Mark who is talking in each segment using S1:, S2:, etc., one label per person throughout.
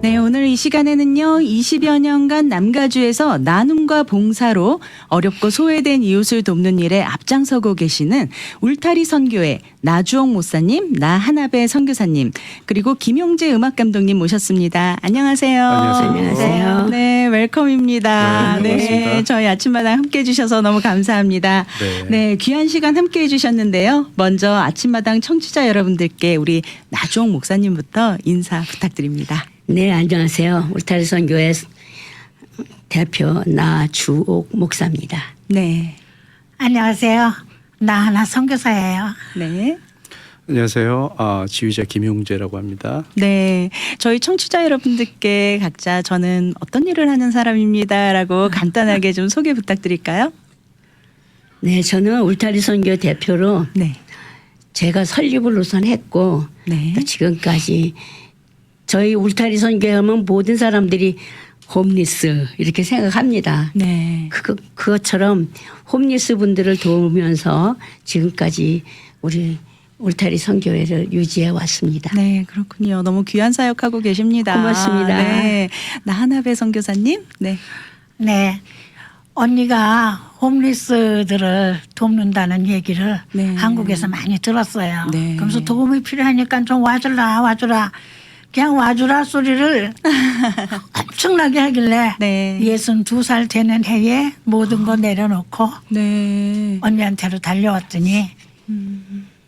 S1: 네, 오늘 이 시간에는요, 20여 년간 남가주에서 나눔과 봉사로 어렵고 소외된 이웃을 돕는 일에 앞장서고 계시는 울타리 선교회 나주옥 목사님, 나하나배 선교사님, 그리고 김용재 음악감독님 모셨습니다. 안녕하세요.
S2: 안녕하세요.
S1: 네, 웰컴입니다.
S2: 네, 반갑습니다.
S1: 저희 아침마당 함께 해주셔서 너무 감사합니다. 네, 귀한 시간 함께 해주셨는데요. 먼저 아침마당 청취자 여러분들께 우리 나주옥 목사님부터 인사 부탁드립니다.
S2: 네, 안녕하세요. 울타리 선교회 대표 나주옥 목사입니다.
S1: 네.
S3: 안녕하세요. 나하나 선교사예요.
S1: 네.
S4: 안녕하세요. 지휘자 김용재라고 합니다.
S1: 네. 저희 청취자 여러분들께 각자 저는 어떤 일을 하는 사람입니다라고 간단하게 좀 소개 부탁드릴까요?
S2: 네, 저는 울타리 선교 대표로
S1: 네.
S2: 제가 설립을 우선 했고
S1: 네.
S2: 또 지금까지 저희 울타리 선교회 하면 모든 사람들이 홈리스 이렇게 생각합니다.
S1: 네.
S2: 그것처럼 홈리스 분들을 도우면서 지금까지 우리 울타리 선교회를 유지해 왔습니다.
S1: 네, 그렇군요. 너무 귀한 사역하고 계십니다.
S2: 고맙습니다.
S1: 네. 나하나배 선교사님. 네.
S3: 네. 언니가 홈리스들을 돕는다는 얘기를
S1: 네.
S3: 한국에서 많이 들었어요.
S1: 네.
S3: 그러면서 도움이 필요하니까 좀 와주라. 그냥 와주라 소리를 엄청나게 하길래
S1: 네.
S3: 62살 되는 해에 모든 거 내려놓고
S1: 네.
S3: 언니한테로 달려왔더니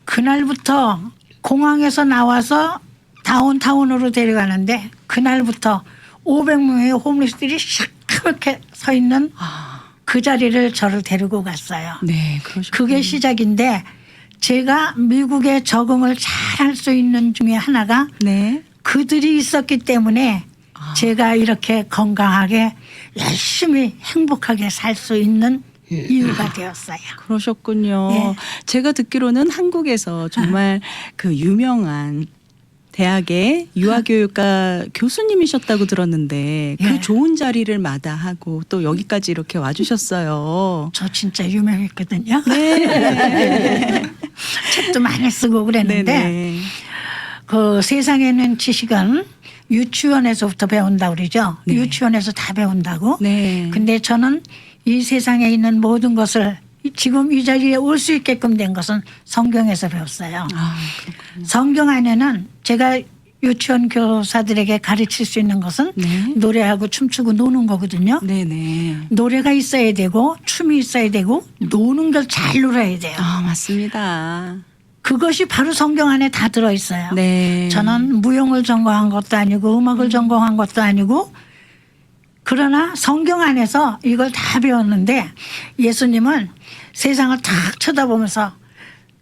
S3: 그날부터 공항에서 나와서 다운타운으로 데려가는데 그날부터 500명의 홈리스들이 샥 서 있는 그 자리를 저를 데리고 갔어요.
S1: 네, 그러셨군요.
S3: 그게 시작인데 제가 미국에 적응을 잘 할 수 있는 중에 하나가
S1: 네.
S3: 그들이 있었기 때문에 제가 이렇게 건강하게 열심히 행복하게 살 수 있는 이유가 되었어요.
S1: 그러셨군요.
S3: 네.
S1: 제가 듣기로는 한국에서 정말 그 유명한 대학의 유아교육과 교수님이셨다고 들었는데 그
S3: 예.
S1: 좋은 자리를 마다하고 또 여기까지 이렇게 와주셨어요.
S3: 저 진짜 유명했거든요.
S1: 네.
S3: 책도 많이 쓰고 그랬는데
S1: 네네.
S3: 그 세상에는 지식은 유치원에서부터 배운다고 그러죠.
S1: 네.
S3: 유치원에서 다 배운다고.
S1: 네.
S3: 근데 저는 이 세상에 있는 모든 것을 지금 이 자리에 올 수 있게끔 된 것은 성경에서 배웠어요.
S1: 아, 그렇군요.
S3: 성경 안에는 제가 유치원 교사들에게 가르칠 수 있는 것은
S1: 네.
S3: 노래하고 춤추고 노는 거거든요.
S1: 네네.
S3: 노래가 있어야 되고 춤이 있어야 되고 노는 걸 잘 놀아야 돼요.
S1: 아, 맞습니다.
S3: 그것이 바로 성경 안에 다 들어있어요.
S1: 네.
S3: 저는 무용을 전공한 것도 아니고 음악을 전공한 것도 아니고 그러나 성경 안에서 이걸 다 배웠는데 예수님은 세상을 탁 쳐다보면서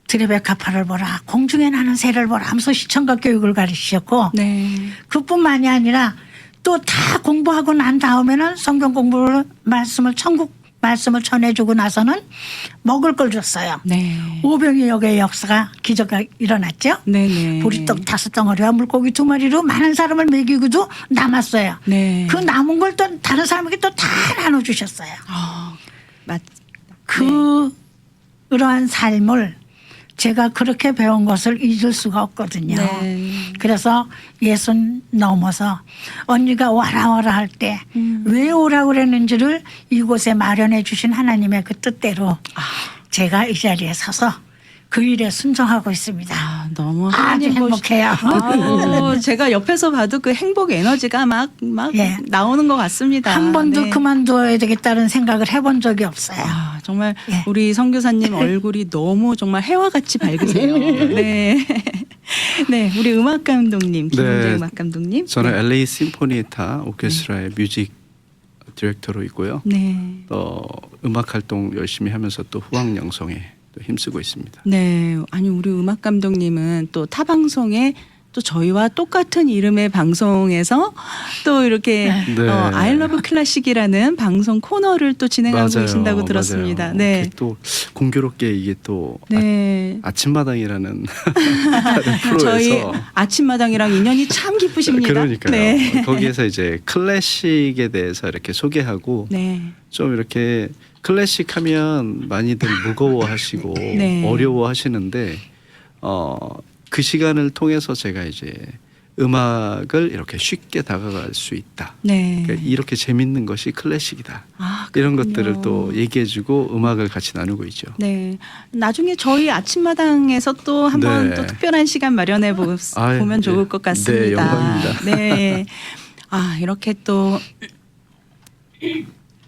S3: 드레베카파를 보라 공중에 나는 새를 보라 하면서 시청각 교육을 가르치셨고
S1: 네.
S3: 그뿐만이 아니라 또 다 공부하고 난 다음에는 성경 공부를 천국 말씀을 전해주고 나서는 먹을 걸 줬어요.
S1: 네.
S3: 오병이역의 역사가 기적이 일어났죠.
S1: 네네.
S3: 보리떡 5덩어리와 물고기 2마리로 많은 사람을 먹이고도 남았어요.
S1: 네.
S3: 그 남은 걸 또 다른 사람에게 또 다 나눠주셨어요.
S1: 맞.
S3: 그러한 삶을 제가 그렇게 배운 것을 잊을 수가 없거든요.
S1: 네.
S3: 그래서 예순 넘어서 언니가 와라 할 때 왜 오라고 그랬는지를 이곳에 마련해 주신 하나님의 그 뜻대로 제가 이 자리에 서서 그 일에 순종하고 있습니다.
S1: 아, 너무
S3: 아주
S1: 하나님
S3: 행복해요.
S1: 제가 옆에서 봐도 그 행복 에너지가 막
S3: 예.
S1: 나오는 것 같습니다.
S3: 한 번도
S1: 네.
S3: 그만둬야 되겠다는 생각을 해본 적이 없어요.
S1: 아, 정말
S3: 예.
S1: 우리 선교사님 얼굴이 너무 정말 해와같이 밝으세요. 네. 네, 우리 음악 감독님, 김은재
S4: 네.
S1: 음악 감독님.
S4: 저는
S1: 네.
S4: LA 심포니타 오케스트라의 뮤직 디렉터로 있고요.
S1: 네.
S4: 또 음악 활동 열심히 하면서 또 후학 양성에 또 힘쓰고 있습니다.
S1: 네. 아니 우리 음악 감독님은 또 타 방송에 또 저희와 똑같은 이름의 방송에서 또 이렇게
S4: 네.
S1: I Love 클래식이라는 방송 코너를 또 진행하고 계신다고 들었습니다.
S4: 맞아요.
S1: 네.
S4: 그게 또 공교롭게 이게 또
S1: 네.
S4: 아침마당이라는 다른 프로에서
S1: 저희 아침마당이랑 인연이 참 깊으십니다.
S4: 그러니까요.
S1: 네.
S4: 거기에서 이제 클래식에 대해서 이렇게 소개하고
S1: 네.
S4: 좀 이렇게 클래식 하면 많이들 무거워하시고
S1: 네.
S4: 어려워하시는데 그 시간을 통해서 제가 이제 음악을 이렇게 쉽게 다가갈 수 있다.
S1: 네.
S4: 그러니까 이렇게 재밌는 것이 클래식이다.
S1: 아,
S4: 이런
S1: 그렇군요.
S4: 것들을 또 얘기해주고 음악을 같이 나누고 있죠.
S1: 네. 나중에 저희 아침마당에서 또 한번
S4: 네.
S1: 또 특별한 시간 마련해
S4: 아유,
S1: 보면
S4: 네.
S1: 좋을 것
S4: 네,
S1: 같습니다.
S4: 영광입니다.
S1: 네. 아, 이렇게 또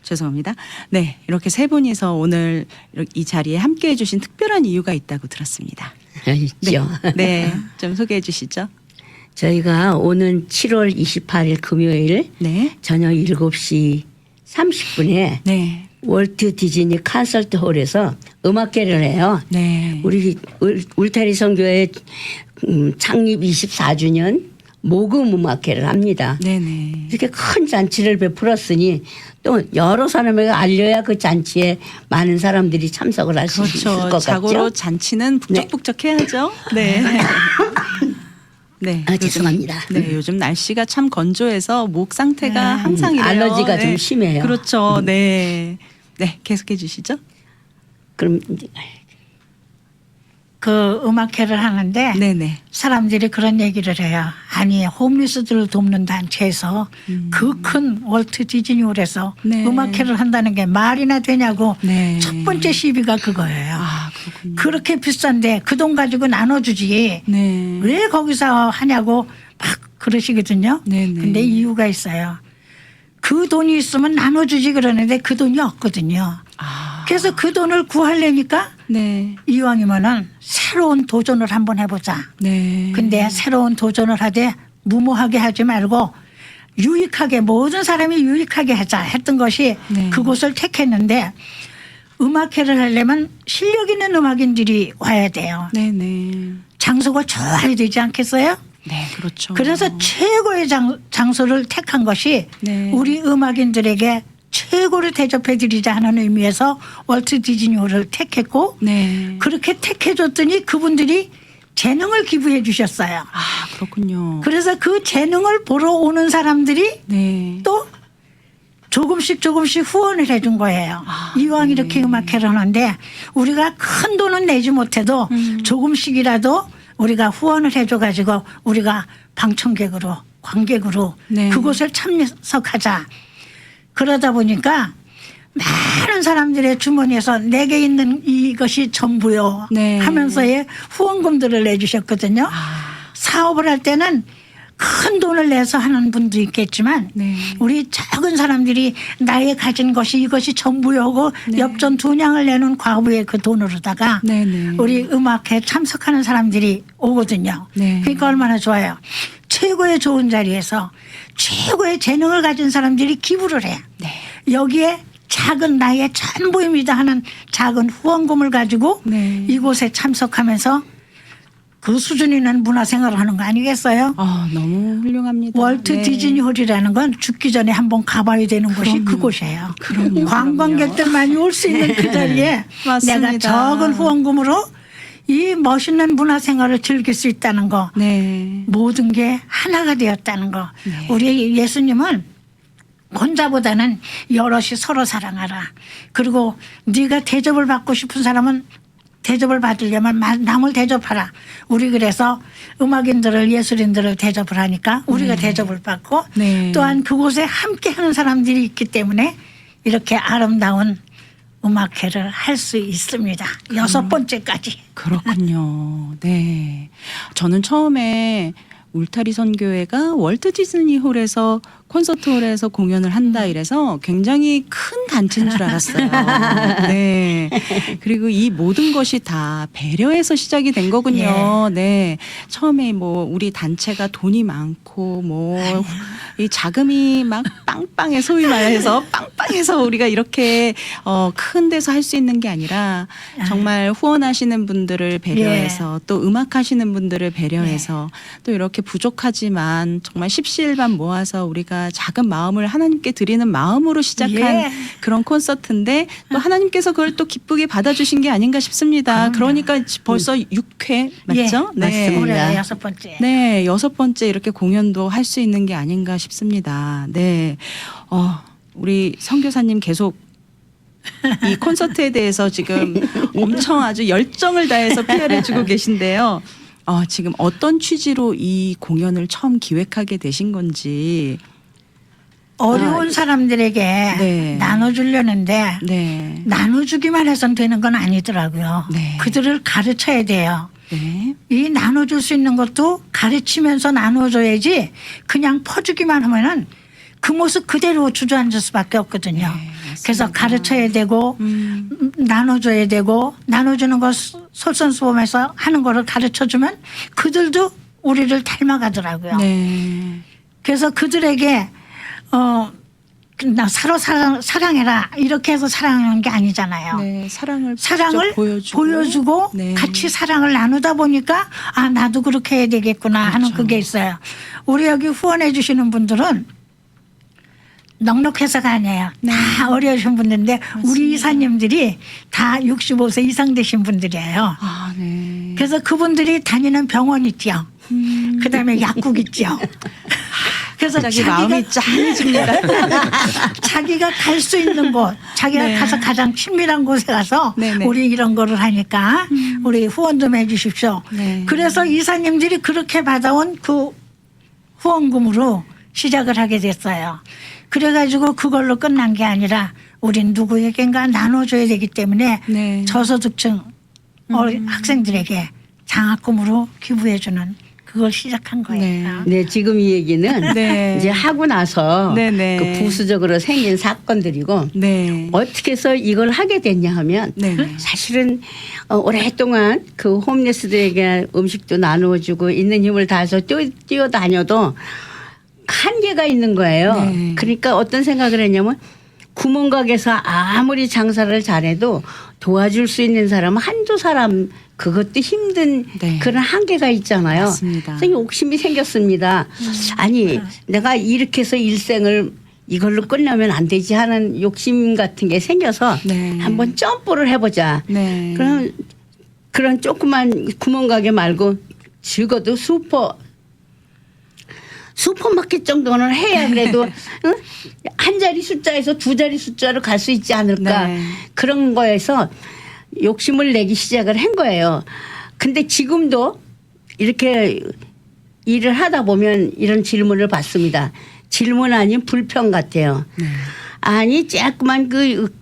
S1: 죄송합니다. 네. 이렇게 세 분이서 오늘 이 자리에 함께 해주신 특별한 이유가 있다고 들었습니다.
S2: 있죠.
S1: 네. 좀 소개해 주시죠.
S2: 저희가 오는 7월 28일 금요일
S1: 네.
S2: 저녁 7시 30분에
S1: 네.
S2: 월트 디즈니 콘서트 홀에서 음악회를 해요.
S1: 네.
S2: 우리 울타리 선교회 창립 24주년 모금 음악회를 합니다.
S1: 네네.
S2: 이렇게 큰 잔치를 베풀었으니 또 여러 사람에게 알려야 그 잔치에 많은 사람들이 참석을 할 수 있을
S1: 그렇죠.
S2: 것
S1: 자고로
S2: 같죠.
S1: 잔치는 북적북적 해야죠. 네. 네.
S2: 아, 죄송합니다.
S1: 네, 요즘 날씨가 참 건조해서 목 상태가 항상 이래요.
S2: 알러지가
S1: 네.
S2: 좀 심해요.
S1: 그렇죠. 네. 네, 계속해 주시죠.
S2: 그럼 이제
S3: 그 음악회를 하는데
S1: 네, 네.
S3: 사람들이 그런 얘기를 해요. 아니 홈리스들을 돕는 단체에서 그 큰 월트 디즈니홀에서
S1: 네.
S3: 음악회를 한다는 게 말이나 되냐고
S1: 네.
S3: 첫 번째 시비가 그거예요.
S1: 아, 그렇군요.
S3: 그렇게 비싼데 그 돈 가지고 나눠주지
S1: 네.
S3: 왜 거기서 하냐고 막 그러시거든요.
S1: 네네.
S3: 근데 이유가 있어요. 그 돈이 있으면 나눠주지 그러는데 그 돈이 없거든요.
S1: 아.
S3: 그래서 그 돈을 구하려니까
S1: 네.
S3: 이왕이면은 새로운 도전을 한번 해보자.
S1: 네.
S3: 근데 새로운 도전을 하되 무모하게 하지 말고 유익하게 모든 사람이 유익하게 하자 했던 것이
S1: 네.
S3: 그곳을 택했는데 음악회를 하려면 실력 있는 음악인들이 와야 돼요.
S1: 네, 네.
S3: 장소가 좋아야 되지 않겠어요?
S1: 네, 그렇죠.
S3: 그래서 최고의 장소를 택한 것이
S1: 네.
S3: 우리 음악인들에게 최고를 대접해 드리자 하는 의미에서 월트 디즈니홀을 택했고
S1: 네.
S3: 그렇게 택해줬더니 그분들이 재능을 기부해 주셨어요.
S1: 아, 그렇군요.
S3: 그래서 그 재능을 보러 오는 사람들이
S1: 네.
S3: 또 조금씩 후원을 해준 거예요.
S1: 아,
S3: 이왕
S1: 네.
S3: 이렇게 음악회를 하는데 우리가 큰 돈은 내지 못해도 조금씩이라도 우리가 후원을 해줘가지고 우리가 방청객으로 관객으로
S1: 네.
S3: 그곳을 참석하자. 그러다 보니까 많은 사람들의 주머니에서 내게 있는 이것이 전부요
S1: 네.
S3: 하면서의 후원금들을 내주셨거든요. 사업을 할 때는 큰 돈을 내서 하는 분도 있겠지만
S1: 네.
S3: 우리 적은 사람들이 나의 가진 것이 이것이 전부요 하고
S1: 네.
S3: 엽전 2냥을 내는 과부의 그 돈으로다가
S1: 네, 네.
S3: 우리 음악회 참석하는 사람들이 오거든요.
S1: 네.
S3: 그러니까 얼마나 좋아요. 최고의 좋은 자리에서 최고의 재능을 가진 사람들이 기부를 해.
S1: 네.
S3: 여기에 작은 나의 전부입니다 하는 작은 후원금을 가지고
S1: 네.
S3: 이곳에 참석하면서 그 수준 있는 문화생활을 하는 거 아니겠어요?
S1: 아, 너무 훌륭합니다.
S3: 월트
S1: 네.
S3: 디즈니홀이라는 건 죽기 전에 한번 가봐야 되는 곳이
S1: 그럼요.
S3: 그곳이에요.
S1: 그럼요.
S3: 관광객들만이 올 수 있는 그 자리에
S1: 맞습니다.
S3: 내가 적은 후원금으로 이 멋있는 문화생활을 즐길 수 있다는 거
S1: 네.
S3: 모든 게 하나가 되었다는 거.
S1: 네.
S3: 우리 예수님은 혼자보다는 여럿이 서로 사랑하라. 그리고 네가 대접을 받고 싶은 사람은 대접을 받으려면 남을 대접하라. 우리 그래서 음악인들을 예술인들을 대접을 하니까 우리가 대접을 받고
S1: 네.
S3: 또한 그곳에 함께하는 사람들이 있기 때문에 이렇게 아름다운 음악회를 할 수 있습니다. 6번째까지.
S1: 그렇군요. 네. 저는 처음에 울타리 선교회가 월트 디즈니홀에서 콘서트홀에서 공연을 한다 이래서 굉장히 큰 단체인 줄 알았어요. 네. 그리고 이 모든 것이 다 배려해서 시작이 된 거군요. 네. 처음에 뭐 우리 단체가 돈이 많고 뭐 이 자금이 막 빵빵해 소위 말해서 빵빵해서 우리가 이렇게 큰 데서 할 수 있는 게 아니라 정말 후원하시는 분들을 배려해서 또 음악하시는 분들을 배려해서 또 이렇게 부족하지만 정말 십시일반 모아서 우리가 작은 마음을 하나님께 드리는 마음으로 시작한 그런 콘서트인데 또 하나님께서 그걸 또 기쁘게 받아주신 게 아닌가 싶습니다. 그러니까 벌써 6회 맞죠?
S3: 예,
S2: 맞습니다.
S3: 올해 6번째.
S1: 네, 6번째 이렇게 공연도 할 수 있는 게 아닌가 싶습니다. 네. 우리 선교사님 계속 이 콘서트에 대해서 지금 엄청 아주 열정을 다해서 PR해 주고 계신데요. 지금 어떤 취지로 이 공연을 처음 기획하게 되신 건지.
S3: 어려운 사람들에게
S1: 네.
S3: 나눠주려는데
S1: 네.
S3: 나눠주기만 해선 되는 건 아니더라고요.
S1: 네.
S3: 그들을 가르쳐야 돼요.
S1: 네.
S3: 이 나눠줄 수 있는 것도 가르치면서 나눠줘야지 그냥 퍼주기만 하면은 그 모습 그대로 주저앉을 수밖에 없거든요.
S1: 맞습니다.
S3: 그래서 가르쳐야 되고 나눠줘야 되고 나눠주는 거 솔선수범해서 하는 거를 가르쳐주면 그들도 우리를 닮아가더라고요.
S1: 네.
S3: 그래서 그들에게 나 서로 사랑해라 이렇게 해서 사랑하는 게 아니잖아요.
S1: 네. 사랑을
S3: 사랑을
S1: 직접
S3: 보여주고
S1: 네.
S3: 같이 사랑을 나누다 보니까 아 나도 그렇게 해야 되겠구나 하는
S1: 그렇죠.
S3: 그게 있어요. 우리 여기 후원해 주시는 분들은 넉넉해서가 아니에요.
S1: 네.
S3: 다 어려우신 분들인데 우리 이사님들이 다 65세 이상 되신 분들이에요.
S1: 아, 네.
S3: 그래서 그분들이 다니는 병원 있죠. 그다음에 약국 있죠. 그래서
S1: 갑자기 마음이 짠해집니다.
S3: 자기가 갈 수 있는 곳, 자기가
S1: 네.
S3: 가서 가장 친밀한 곳에 가서
S1: 네네.
S3: 우리 이런 거를 하니까 우리 후원 좀 해 주십시오.
S1: 네.
S3: 그래서 이사님들이 그렇게 받아온 그 후원금으로 시작을 하게 됐어요. 그래가지고 그걸로 끝난 게 아니라 우린 누구에겐가 나눠줘야 되기 때문에
S1: 네.
S3: 저소득층 학생들에게 장학금으로 기부해주는 그걸 시작한 거예요.
S2: 네, 지금 이 얘기는
S1: 네.
S2: 이제 하고 나서
S1: 네네.
S2: 그 부수적으로 생긴 사건들이고
S1: 네.
S2: 어떻게 해서 이걸 하게 됐냐 하면
S1: 네네.
S2: 사실은 오랫동안 그 홈레스들에게 음식도 나누어주고 있는 힘을 다해서 뛰어다녀도 한계가 있는 거예요.
S1: 네.
S2: 그러니까 어떤 생각을 했냐면 구멍가게에서 아무리 장사를 잘해도 도와줄 수 있는 사람은 한두 사람 그것도 힘든
S1: 네.
S2: 그런 한계가 있잖아요.
S1: 맞습니다.
S2: 그래서 욕심이 생겼습니다. 아니 내가 이렇게 해서 일생을 이걸로 끝나면 안 되지 하는 욕심 같은 게 생겨서
S1: 네.
S2: 한번 점프를 해보자.
S1: 네.
S2: 그럼 그런 조그만 구멍가게 말고 적어도 슈퍼마켓 정도는 해야 그래도 응? 한 자리 숫자에서 두 자리 숫자로 갈 수 있지 않을까.
S1: 네.
S2: 그런 거에서 욕심을 내기 시작을 한 거예요. 근데 지금도 이렇게 일을 하다 보면 이런 질문을 받습니다. 질문 아닌 불평 같아요. 아니 자꾸만 그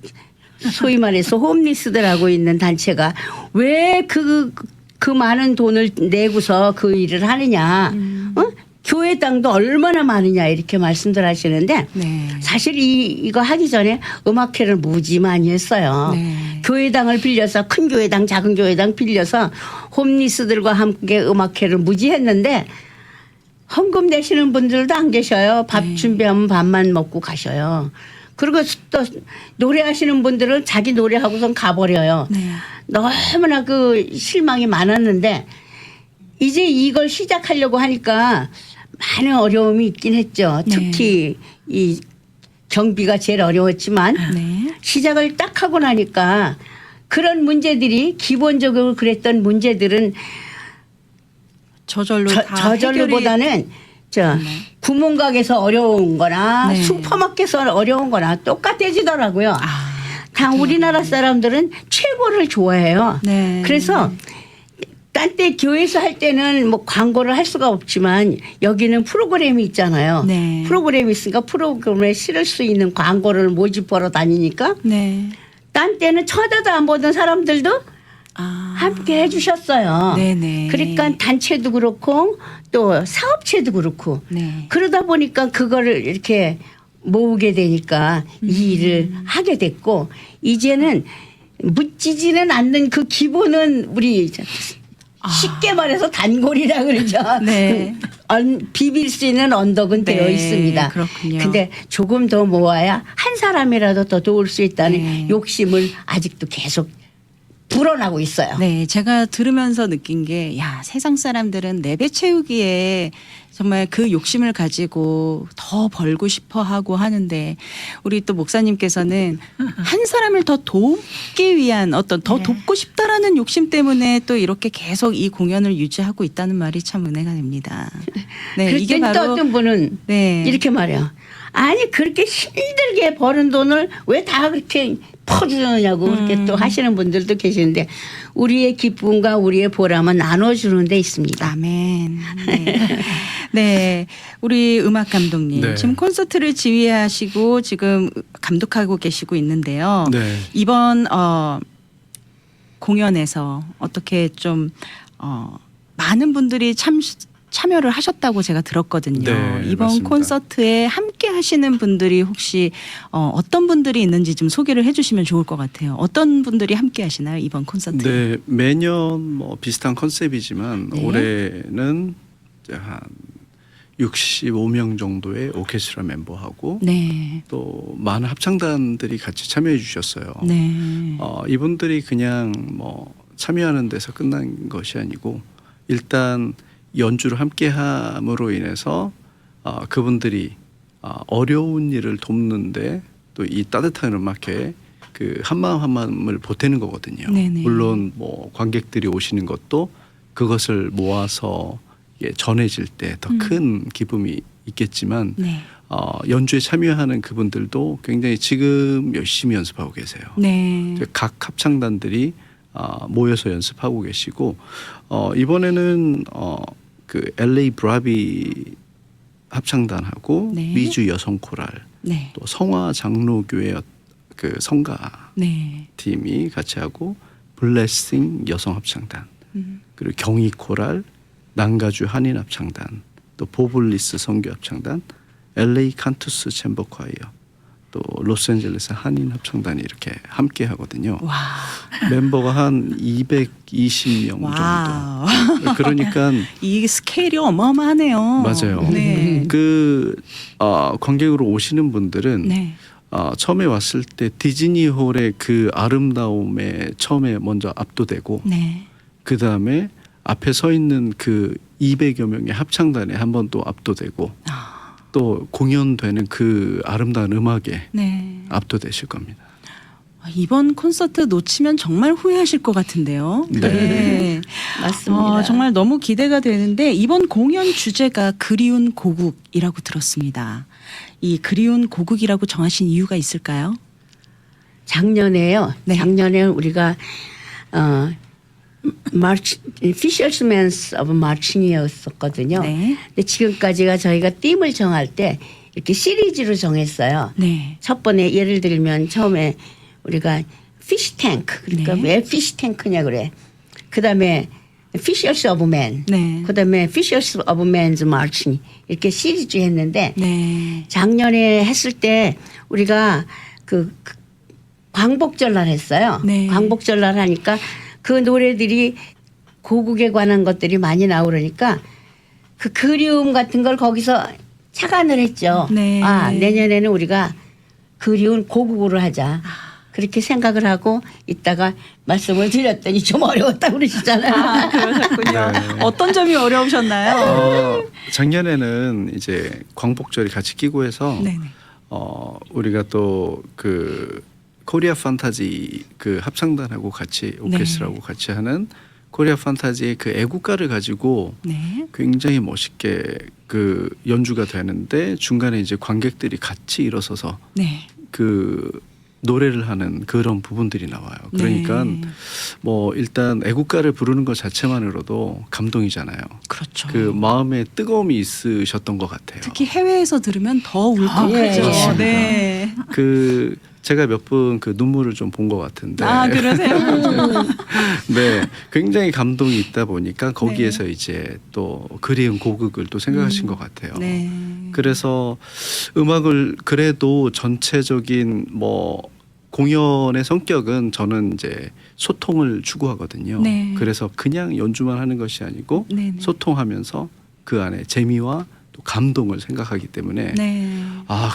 S2: 소위 말해서 홈리스들하고 있는 단체가 왜 그 많은 돈을 내고서 그 일을 하느냐. 교회당도 얼마나 많으냐 이렇게 말씀들 하시는데
S1: 네.
S2: 사실 이거 하기 전에 음악회를 무지 많이 했어요.
S1: 네.
S2: 교회당을 빌려서 큰 교회당 작은 교회당 빌려서 홈리스들과 함께 음악회를 무지 했는데 헌금 내시는 분들도 안 계셔요. 밥 준비하면 밥만 먹고 가셔요. 그리고 또 노래하시는 분들은 자기 노래하고선 가버려요.
S1: 네.
S2: 너무나 그 실망이 많았는데 이제 이걸 시작하려고 하니까 많은 어려움이 있긴 했죠.
S1: 네.
S2: 특히 이 경비가 제일 어려웠지만
S1: 네.
S2: 시작을 딱 하고 나니까 그런 문제들이 기본적으로 그랬던 문제들은
S1: 저절로 다
S2: 저절로보다는 구멍가게에서 어려운 거나
S1: 네.
S2: 슈퍼마켓에서 어려운 거나 똑같아지더라고요. 다 우리나라 사람들은 최고를 좋아해요.
S1: 네.
S2: 그래서 딴 때 교회에서 할 때는 뭐 광고를 할 수가 없지만 여기는 프로그램이 있잖아요.
S1: 네.
S2: 프로그램이 있으니까 프로그램에 실을 수 있는 광고를 모집하러 다니니까
S1: 네.
S2: 딴 때는 쳐다도 안 보던 사람들도 함께 해주셨어요.
S1: 네네.
S2: 그러니까 단체도 그렇고 또 사업체도 그렇고
S1: 네.
S2: 그러다 보니까 그거를 이렇게 모으게 되니까 이 일을 하게 됐고 이제는 묻지지는 않는 그 기본은 우리 쉽게 말해서 단골이라 그러죠.
S1: 네.
S2: 비빌 수 있는 언덕은
S1: 네,
S2: 되어 있습니다.
S1: 그렇군요.
S2: 근데 조금 더 모아야 한 사람이라도 더 도울 수 있다는
S1: 네.
S2: 욕심을 아직도 계속 불어나고 있어요.
S1: 네, 제가 들으면서 느낀 게, 야, 세상 사람들은 내 배 채우기에 정말 그 욕심을 가지고 더 벌고 싶어 하고 하는데, 우리 또 목사님께서는 한 사람을 더 돕기 위한 어떤 더
S3: 네.
S1: 돕고 싶다라는 욕심 때문에 또 이렇게 계속 이 공연을 유지하고 있다는 말이 참 은혜가 됩니다. 네,
S2: 그럴
S1: 이게
S2: 땐또
S1: 바로
S2: 어떤 분은
S1: 네.
S2: 이렇게 말해요. 아니 그렇게 힘들게 버는 돈을 왜 다 그렇게 퍼주느냐고 그렇게 또 하시는 분들도 계시는데 우리의 기쁨과 우리의 보람은 나눠주는 데 있습니다.
S1: 아멘. 네. 네. 우리 음악 감독님.
S4: 네.
S1: 지금 콘서트를 지휘하시고 지금 감독하고 계시고 있는데요.
S4: 네.
S1: 이번 공연에서 어떻게 좀 많은 분들이 참여를 하셨다고 제가 들었거든요.
S4: 네,
S1: 이번
S4: 맞습니다.
S1: 콘서트에 함께 하시는 분들이 혹시 어떤 분들이 있는지 좀 소개를 해주시면 좋을 것 같아요. 어떤 분들이 함께 하시나요? 이번 콘서트?
S4: 네, 매년 뭐 비슷한 컨셉이지만
S1: 네.
S4: 올해는 이제 한 65명 정도의 오케스트라 멤버하고
S1: 네.
S4: 또 많은 합창단들이 같이 참여해 주셨어요.
S1: 네.
S4: 이분들이 그냥 뭐 참여하는 데서 끝난 것이 아니고 일단 연주를 함께 함으로 인해서 그분들이 어려운 일을 돕는데 또 이 따뜻한 음악회에 그 한마음 한마음을 보태는 거거든요.
S1: 네네.
S4: 물론 뭐 관객들이 오시는 것도 그것을 모아서 전해질 때 더 큰 기쁨이 있겠지만
S1: 네.
S4: 연주에 참여하는 그분들도 굉장히 지금 열심히 연습하고 계세요.
S1: 네.
S4: 각 합창단들이 모여서 연습하고 계시고 이번에는 그 LA 브라비 합창단하고
S1: 네.
S4: 미주 여성 코랄
S1: 네.
S4: 또 성화 장로교회 그 성가
S1: 네.
S4: 팀이 같이 하고 블레싱 여성 합창단 그리고 경희 코랄 난가주 한인 합창단 또 보블리스 선교 합창단 LA 칸투스 챔버 콰이어 또 로스앤젤레스 한인 합창단이 이렇게 함께 하거든요.
S1: 와.
S4: 멤버가 한 220명
S1: 와우.
S4: 정도. 그러니까
S1: 이 스케일이 어마어마하네요.
S4: 맞아요.
S1: 네.
S4: 그 관객으로 오시는 분들은
S1: 네.
S4: 처음에 왔을 때 디즈니홀의 그 아름다움에 처음에 먼저 압도되고
S1: 네.
S4: 그 다음에 앞에 서 있는 그 200여 명의 합창단에 한 번 또 압도되고 또 공연되는 그 아름다운 음악에
S1: 네.
S4: 압도되실 겁니다.
S1: 이번 콘서트 놓치면 정말 후회하실 것 같은데요.
S4: 네.
S2: 맞습니다.
S1: 정말 너무 기대가 되는데 이번 공연 주제가 그리운 고국이라고 들었습니다. 이 그리운 고국이라고 정하신 이유가 있을까요?
S2: 작년에요.
S1: 네.
S2: 작년에 우리가 Fisherman's of Marching이었었거든요.
S1: 네.
S2: 근데 지금까지가 저희가 팀을 정할 때 이렇게 시리즈로 정했어요.
S1: 네.
S2: 첫 번에 예를 들면 처음에 우리가 피시 탱크 그러니까
S1: 네.
S2: 왜 피시 탱크냐 그래. 그다음에 Fishers of Men.
S1: 네.
S2: 그다음에 Fishers of Men's Marching 이렇게 시리즈 했는데
S1: 네.
S2: 작년에 했을 때 우리가 그 광복절날 했어요.
S1: 네.
S2: 광복절날 하니까 그 노래들이 고국에 관한 것들이 많이 나오니까 그 그리움 같은 걸 거기서 착안을 했죠.
S1: 네.
S2: 내년에는 우리가 그리운 고국으로 하자. 그렇게 생각을 하고 있다가 말씀을 드렸더니 좀 어려웠다고 그러시잖아요.
S1: 그러셨군요.
S4: 네.
S1: 어떤 점이 어려우셨나요?
S4: 작년에는 이제 광복절이 같이 끼고 해서
S1: 네네.
S4: 우리가 또 그 코리아 판타지 그 합창단하고 같이 오케스트라하고 같이 하는 코리아 판타지의 그 애국가를 가지고
S1: 네.
S4: 굉장히 멋있게 그 연주가 되는데 중간에 이제 관객들이 같이 일어서서
S1: 네.
S4: 그 노래를 하는 그런 부분들이 나와요. 그러니까
S1: 네.
S4: 뭐 일단 애국가를 부르는 것 자체만으로도 감동이잖아요.
S1: 그렇죠.
S4: 그 마음에 뜨거움이 있으셨던 것 같아요.
S1: 특히 해외에서 들으면 더 울컥하죠.
S2: 예.
S4: 그렇습니다.
S1: 네.
S4: 그 제가 몇 분 그 눈물을 좀 본 것 같은데.
S1: 그러세요?
S4: 네, 굉장히 감동이 있다 보니까 거기에서 이제 또 그리운 고국을 또 생각하신 것 같아요.
S1: 네.
S4: 그래서 음악을 그래도 전체적인 뭐 공연의 성격은 저는 이제 소통을 추구하거든요.
S1: 네.
S4: 그래서 그냥 연주만 하는 것이 아니고
S1: 네네.
S4: 소통하면서 그 안에 재미와 또 감동을 생각하기 때문에
S1: 네.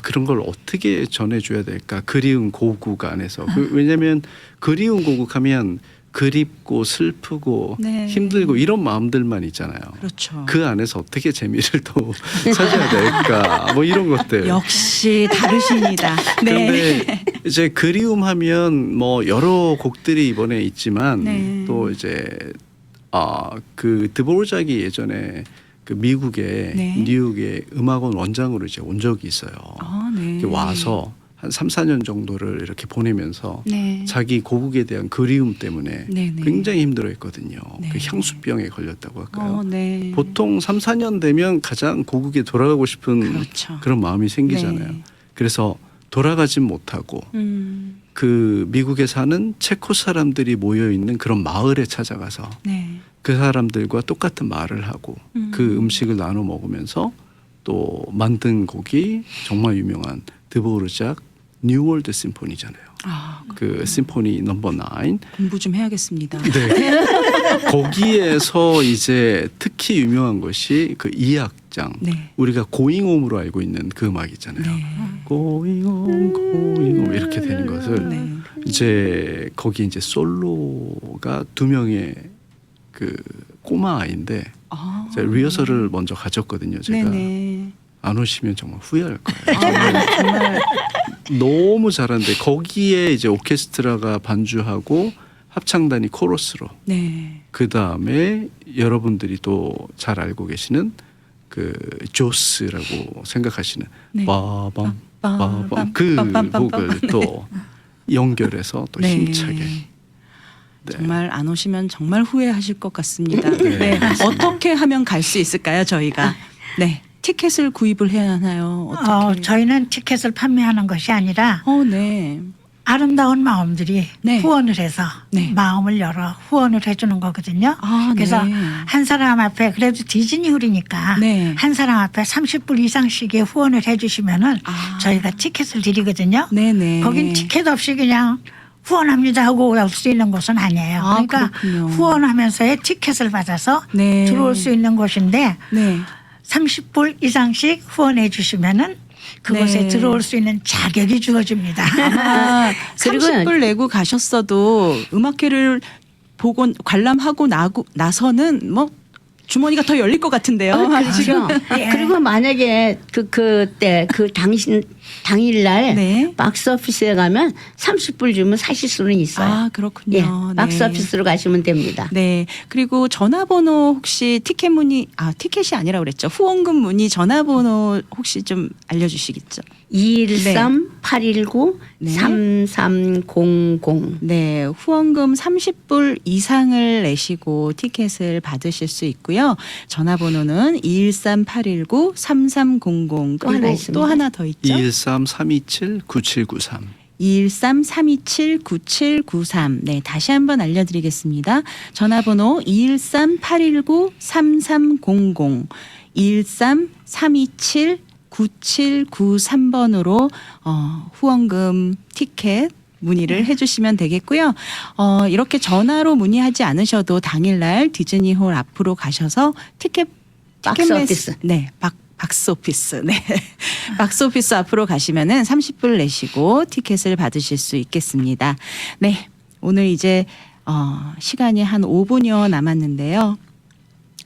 S4: 그런 걸 어떻게 전해줘야 될까? 그리운 고국 안에서. 왜냐하면 그리운 고국 하면 그립고 슬프고
S1: 네.
S4: 힘들고 이런 마음들만 있잖아요.
S1: 그렇죠.
S4: 그 안에서 어떻게 재미를 또 찾아야 될까? 뭐 이런 것들.
S1: 역시 다르십니다. 네.
S4: 그런데 이제 그리움 하면 뭐 여러 곡들이 이번에 있지만
S1: 네.
S4: 또 이제 그 드보르작이 예전에 그 미국의
S1: 네.
S4: 뉴욕의 음악원 원장으로 이제 온 적이 있어요.
S1: 네.
S4: 이렇게 와서 한 3, 4년 정도를 이렇게 보내면서
S1: 네.
S4: 자기 고국에 대한 그리움 때문에
S1: 네, 네.
S4: 굉장히 힘들어했거든요.
S1: 네.
S4: 그 향수병에 걸렸다고 할까요?
S1: 네.
S4: 보통 3, 4년 되면 가장 고국에 돌아가고 싶은
S1: 그렇죠.
S4: 그런 마음이 생기잖아요.
S1: 네.
S4: 그래서 돌아가진 못하고 그 미국에 사는 체코 사람들이 모여 있는 그런 마을에 찾아가서
S1: 네.
S4: 그 사람들과 똑같은 말을 하고 그 음식을 나눠 먹으면서 또 만든 곡이 정말 유명한 드보르작 뉴월드 심포니잖아요.
S1: 아,
S4: 그 심포니 넘버 9.
S1: 공부 좀 해야겠습니다.
S4: 네. 거기에서 이제 특히 유명한 것이 그 2악장.
S1: 네.
S4: 우리가 고잉홈으로 알고 있는 그 음악 있잖아요.
S1: 네.
S4: 고잉홈 고잉홈 이렇게 되는 것을
S1: 네.
S4: 이제 거기 이제 솔로가 2명의 그 꼬마 아이인데
S1: 아.
S4: 제가 리허설을 먼저 가졌거든요. 제가
S1: 네네.
S4: 안 오시면 정말 후회할 거예요.
S1: 정말
S4: 너무 잘하는데 거기에 이제 오케스트라가 반주하고 합창단이 코러스로
S1: 네.
S4: 그 다음에 여러분들이 또 잘 알고 계시는 그 조스라고 생각하시는
S1: 네.
S4: 빠밤 빠밤 그 곡을 또 연결해서 또
S1: 네.
S4: 힘차게 네.
S1: 정말 안 오시면 정말 후회하실 것 같습니다.
S4: 네.
S1: 네. 어떻게 하면 갈 수 있을까요, 저희가? 네. 티켓을 구입을 해야 하나요? 어떻게?
S3: 저희는 티켓을 판매하는 것이 아니라
S1: 네.
S3: 아름다운 마음들이
S1: 네.
S3: 후원을 해서
S1: 네.
S3: 마음을 열어 후원을 해주는 거거든요.
S1: 아,
S3: 그래서
S1: 네.
S3: 한 사람 앞에 그래도 디즈니홀이니까
S1: 네.
S3: 한 사람 앞에 30불 이상씩의 후원을 해주시면은
S1: 아.
S3: 저희가 티켓을 드리거든요.
S1: 네네.
S3: 거긴 티켓 없이 그냥 후원합니다 하고 올 수 있는 곳은 아니에요.
S1: 아,
S3: 그러니까
S1: 그렇군요.
S3: 후원하면서의 티켓을 받아서
S1: 네.
S3: 들어올 수 있는 곳인데
S1: 네.
S3: 30불 이상씩 후원해 주시면은 그곳에
S1: 네.
S3: 들어올 수 있는 자격이 주어집니다.
S1: 아마
S2: 그리고
S1: 30불 내고 가셨어도 음악회를 보고 관람하고 나서는 뭐 주머니가 더 열릴 것 같은데요.
S2: 그렇죠.
S3: 예.
S2: 그리고 만약에 그때 그 당일날
S1: 네.
S2: 박스 오피스에 가면 30불 주면 사실 수는 있어요.
S1: 아, 그렇군요.
S2: 예,
S1: 네.
S2: 박스 오피스로 가시면 됩니다.
S1: 네. 그리고 전화번호 혹시 티켓 문의, 티켓이 아니라 그랬죠. 후원금 문의 전화번호 혹시 좀 알려주시겠죠?
S2: 213-819-3300.
S1: 네. 후원금 30불 이상을 내시고 티켓을 받으실 수 있고요. 전화번호는 213-819-3300.
S2: 또 하나
S1: 그리고
S2: 있습니다.
S1: 또 하나 더 있죠.
S4: 213-327-9793
S1: 213-327-9793. 네, 다시 한번 알려드리겠습니다. 전화번호 213-819-3300, 213-327-9793번으로 후원금 티켓 문의를 해주시면 되겠고요. 이렇게 전화로 문의하지 않으셔도 당일날 디즈니홀 앞으로 가셔서
S2: 박스 오피스.
S1: 네, 박스 오피스. 네. 박스 오피스 앞으로 가시면은 30불 내시고 티켓을 받으실 수 있겠습니다. 네. 오늘 이제 시간이 한 5분여 남았는데요.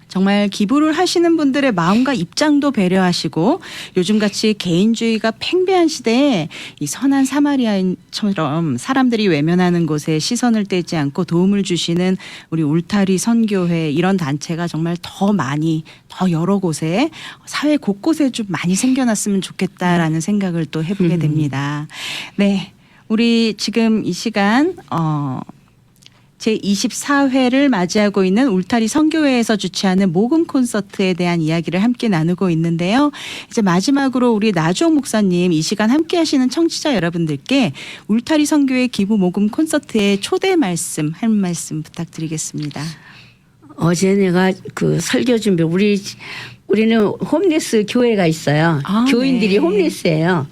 S1: 정말 기부를 하시는 분들의 마음과 입장도 배려하시고 요즘같이 개인주의가 팽배한 시대에 이 선한 사마리아인처럼 사람들이 외면하는 곳에 시선을 떼지 않고 도움을 주시는 우리 울타리 선교회 이런 단체가 정말 더 많이 더 여러 곳에 사회 곳곳에 좀 많이 생겨났으면 좋겠다라는 생각을 또 해보게 됩니다. 네. 우리 지금 이 시간 제24회를 맞이하고 있는 울타리 선교회에서 주최하는 모금 콘서트에 대한 이야기를 함께 나누고 있는데요. 이제 마지막으로 우리 나주홍 목사님 이 시간 함께 하시는 청취자 여러분들께 울타리 선교회 기부 모금 콘서트의 초대 말씀 한 말씀 부탁드리겠습니다.
S2: 어제 내가 그 설교 준비 우리는 홈리스 교회가 있어요. 교인들이
S1: 네.
S2: 홈리스예요.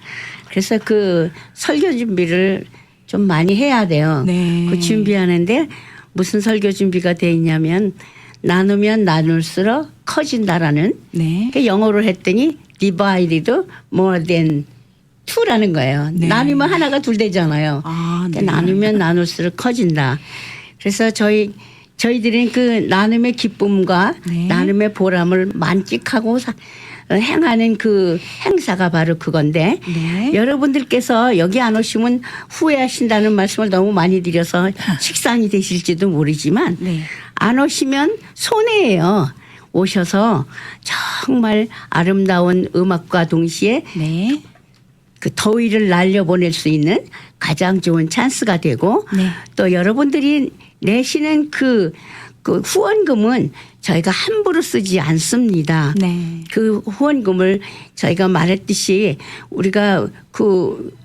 S2: 그래서 그 설교 준비를 좀 많이 해야 돼요.
S1: 네.
S2: 그 준비하는데 무슨 설교 준비가 돼 있냐면 나누면 나눌수록 커진다라는
S1: 네.
S2: 그 영어로 했더니 divided more than two라는 거예요.
S1: 네.
S2: 나누면 하나가 둘 되잖아요.
S1: 네.
S2: 나누면 나눌수록 커진다. 그래서 저희들은 그 나눔의 기쁨과
S1: 네.
S2: 나눔의 보람을 만끽하고 행하는 그 행사가 바로 그건데
S1: 네.
S2: 여러분들께서 여기 안 오시면 후회하신다는 말씀을 너무 많이 드려서 식상이 되실지도 모르지만
S1: 네.
S2: 안 오시면 손해예요. 오셔서 정말 아름다운 음악과 동시에
S1: 네.
S2: 그 더위를 날려보낼 수 있는 가장 좋은 찬스가 되고
S1: 네.
S2: 또 여러분들이 내시는 그 후원금은 저희가 함부로 쓰지 않습니다.
S1: 네.
S2: 그 후원금을 저희가 말했듯이 우리가 그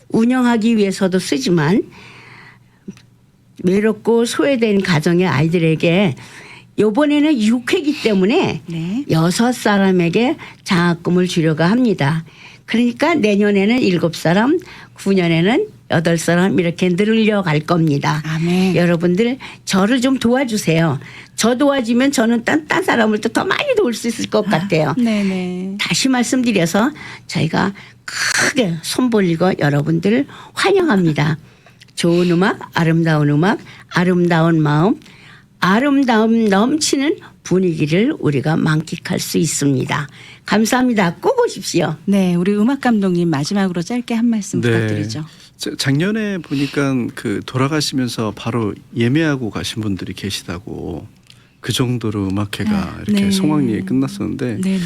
S2: 운영하기 위해서도 쓰지만 외롭고 소외된 가정의 아이들에게 이번에는 6회이기 때문에
S1: 네.
S2: 6사람에게 장학금을 주려고 합니다. 그러니까 내년에는 7사람, 9년에는 8사람 이렇게 늘려갈 겁니다.
S1: 아멘.
S2: 여러분들 저를 좀 도와주세요. 저 도와주면 저는 딴 사람을 또 더 많이 도울 수 있을 것 같아요.
S1: 네네.
S2: 다시 말씀드려서 저희가 크게 손 벌리고 여러분들을 환영합니다. 좋은 음악, 아름다운 마음, 아름다움 넘치는 분위기를 우리가 만끽할 수 있습니다. 감사합니다. 꼭 오십시오.
S1: 네, 우리 음악 감독님 마지막으로 짧게 한 말씀 부탁드리죠.
S4: 작년에 보니까 그 돌아가시면서 바로 예매하고 가신 분들이 계시다고 그 정도로 음악회가 이렇게
S1: 네.
S4: 성황리에 끝났었는데
S1: 네네.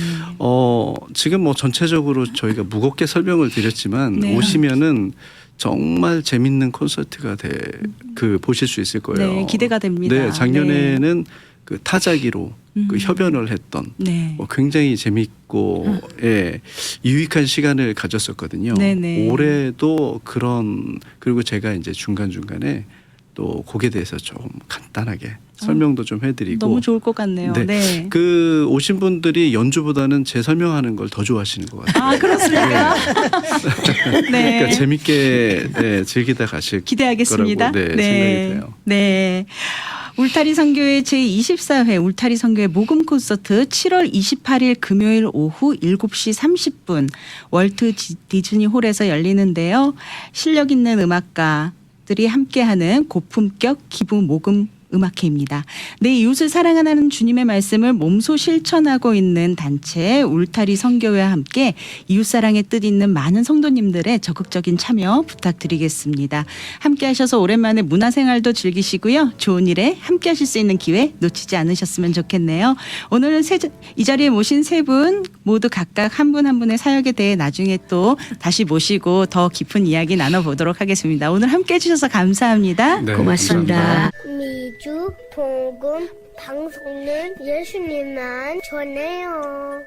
S4: 지금 뭐 전체적으로 저희가 무겁게 설명을 드렸지만
S1: 네.
S4: 오시면은 정말 재밌는 콘서트가 보실 수 있을 거예요.
S1: 네, 기대가 됩니다.
S4: 네, 작년에는 그 타자기로 그 협연을 했던
S1: 네.
S4: 굉장히 재밌고 유익한 시간을 가졌었거든요.
S1: 네네.
S4: 올해도 그리고 제가 이제 중간중간에 또 곡에 대해서 좀 간단하게 설명도 좀 해드리고
S1: 너무 좋을 것 같네요.
S4: 네.
S1: 네.
S4: 그 오신 분들이 연주보다는 제 설명하는 걸 더 좋아하시는 것 같아요.
S1: 아, 그렇습니까? 네.
S4: 그러니까 재밌게 즐기다 가실
S1: 기대하겠습니다.
S4: 거라고 생각이 돼요.
S1: 네. 울타리 선교회 제24회 울타리 선교회 모금 콘서트 7월 28일 금요일 오후 7시 30분 월트 디즈니 홀에서 열리는데요. 실력 있는 음악가들이 함께하는 고품격 기부 모금 음악회입니다. 내 이웃을 사랑하는 주님의 말씀을 몸소 실천하고 있는 단체 울타리 선교회와 함께 이웃사랑의 뜻 있는 많은 성도님들의 적극적인 참여 부탁드리겠습니다. 함께 하셔서 오랜만에 문화생활도 즐기시고요. 좋은 일에 함께 하실 수 있는 기회 놓치지 않으셨으면 좋겠네요. 오늘은 이 자리에 모신 세 분 모두 각각 한 분 한 분의 사역에 대해 나중에 또 다시 모시고 더 깊은 이야기 나눠보도록 하겠습니다. 오늘 함께 해주셔서 감사합니다.
S4: 네,
S2: 고맙습니다.
S5: 미주 복음 방송은 예수님만 전해요.